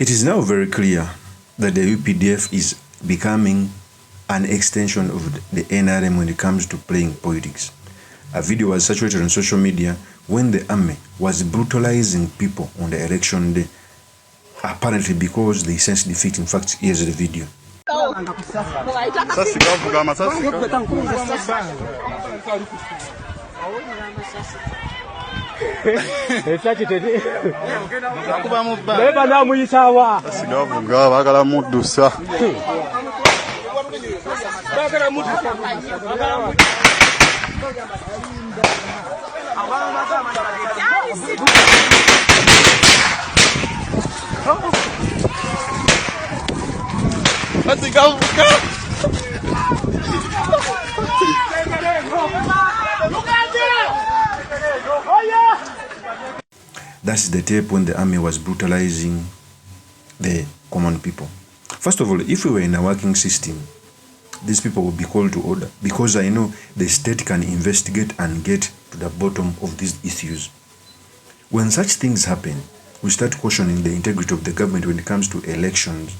It is now very clear that the UPDF is becoming an extension of the NRM when it comes to playing politics. A video was saturated on social media when the army was brutalizing people on the election day, apparently because they sensed defeat. In fact, here's the video. That's the tape when the army was brutalizing the common people. First of all, if we were in a working system, these people would be called to order, because I know the state can investigate and get to the bottom of these issues. When such things happen, we start questioning the integrity of the government when it comes to elections,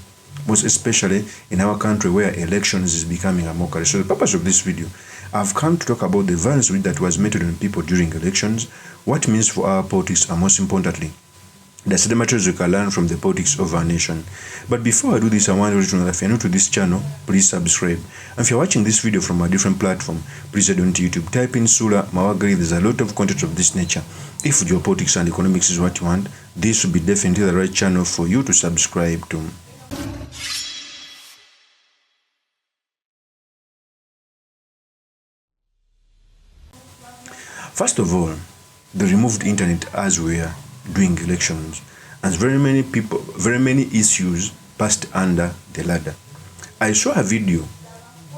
most especially in our country where elections is becoming a mockery. So the purpose of this video, I've come to talk about the violence that was meted on people during elections, what it means for our politics, and most importantly, the sedimentaries we can learn from the politics of our nation. But before I do this, I want you to know that if you're new to this channel, please subscribe. And if you're watching this video from a different platform, please head on to YouTube, type in Sula Mawagari. There's a lot of content of this nature. If geopolitics and economics is what you want, this will be definitely the right channel for you to subscribe to. First of all, they removed internet as we are doing elections, and very many issues passed under the ladder. I saw a video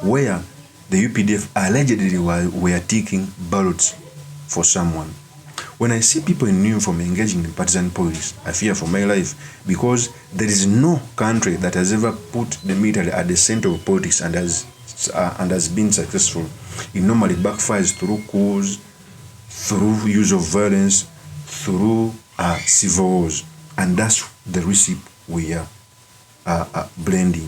where the UPDF allegedly were taking ballots for someone. When I see people in uniform engaging in partisan politics, I fear for my life, because there is no country that has ever put the military at the center of politics and has been successful. It normally backfires through coups, through use of violence, through civil wars, and that's the recipe we are blending.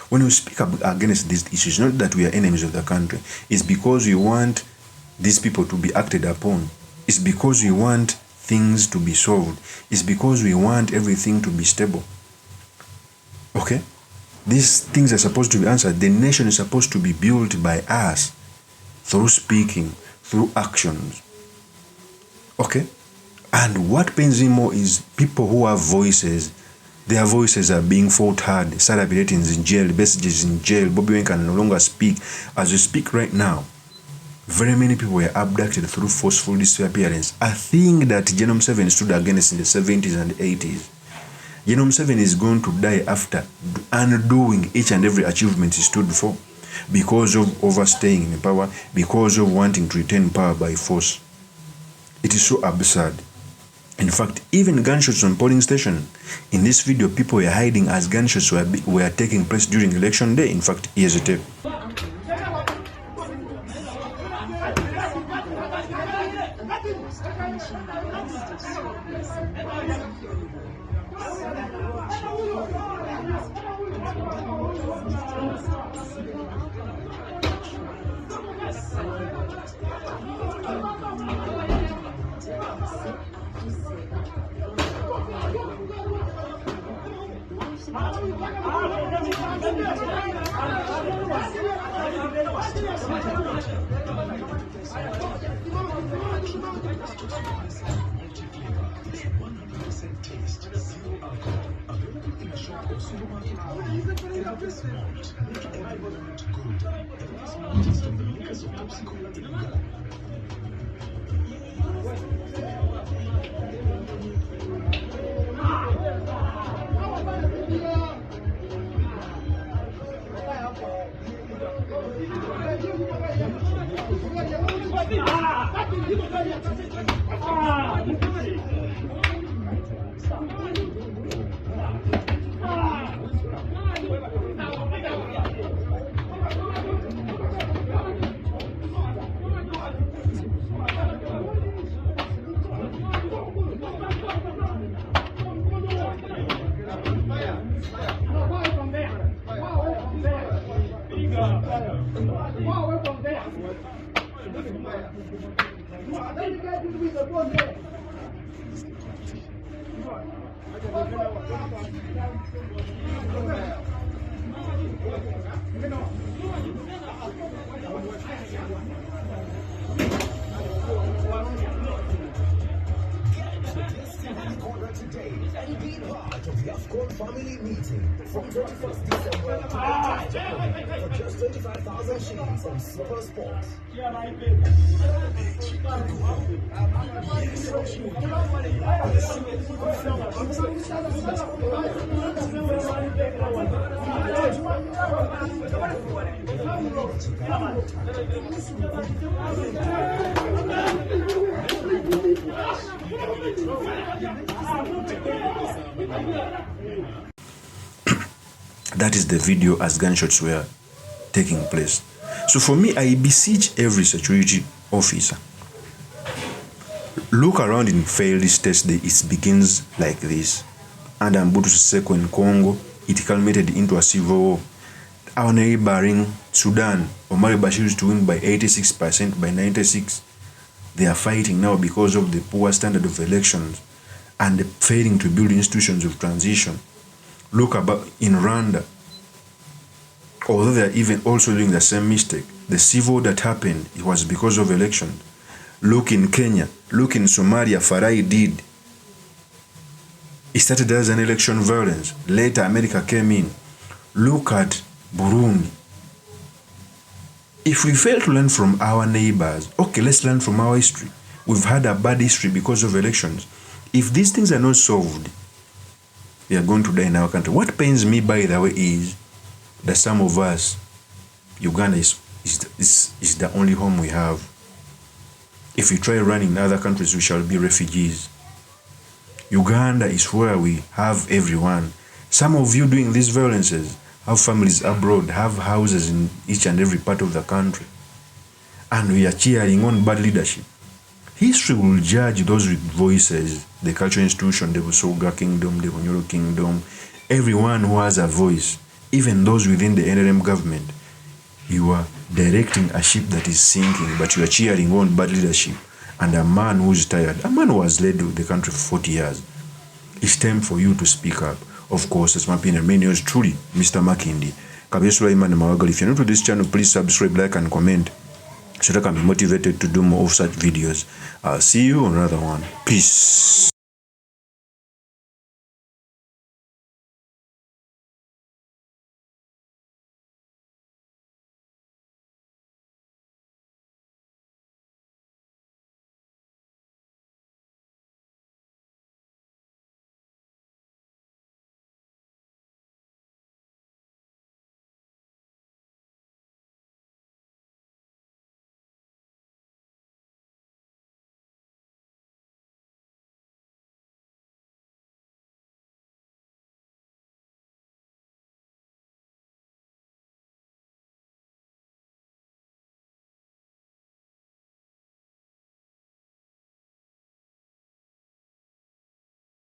When we speak against these issues, not that we are enemies of the country, it's because we want these people to be acted upon. It's because we want things to be solved. It's because we want everything to be stable. Okay? These things are supposed to be answered. The nation is supposed to be built by us through speaking, through actions. Okay? And what pains me more is people who have voices. Their voices are being fought hard. Sarah Biretin is in jail, Besigye is in jail, Bobby Wine can no longer speak. As we speak right now, very many people were abducted through forceful disappearance. A thing that Genome 7 stood against in the 70s and 80s. Genome 7 is going to die after undoing each and every achievement he stood for, because of overstaying in power, because of wanting to retain power by force. It is so absurd. In fact, even gunshots on polling station. In this video, people were hiding as gunshots were taking place during election day. In fact, here's a tape. Today and be part of the AFCON family meeting from 21st December to for just 25,000 shillings on Super Sports. That is the video as gunshots were taking place. So for me, I beseech every security officer, look around in failed states. It begins like this. And Mobutu Seko in Congo, it culminated into a civil war. Our neighboring Sudan, Omar Bashir used to win by 86%, by 96. They are fighting now because of the poor standard of elections and the failing to build institutions of transition. Look about in Rwanda, although they are even also doing the same mistake. The civil war that happened, it was because of elections. Look in Kenya, look in Somalia, Farai did. It started as an election violence. Later, America came in. Look at Burundi. If we fail to learn from our neighbors, okay, let's learn from our history. We've had a bad history because of elections. If these things are not solved, we are going to die in our country. What pains me, by the way, is that some of us, Uganda is the only home we have. If we try running in other countries, we shall be refugees. Uganda is where we have everyone. Some of you doing these violences have families abroad, have houses in each and every part of the country. And we are cheering on bad leadership. History will judge those with voices, the cultural institution, the Busoga Kingdom, the Bunyoro Kingdom, everyone who has a voice, even those within the NRM government. You are directing a ship that is sinking, but you are cheering on bad leadership. And a man who is tired, a man who has led the country for 40 years. It's time for you to speak up. Of course, as my opinion, remain yours truly, Mr. Makindi. If you're new to this channel, please subscribe, like, and comment so that I can be motivated to do more of such videos. I'll see you on another one. Peace.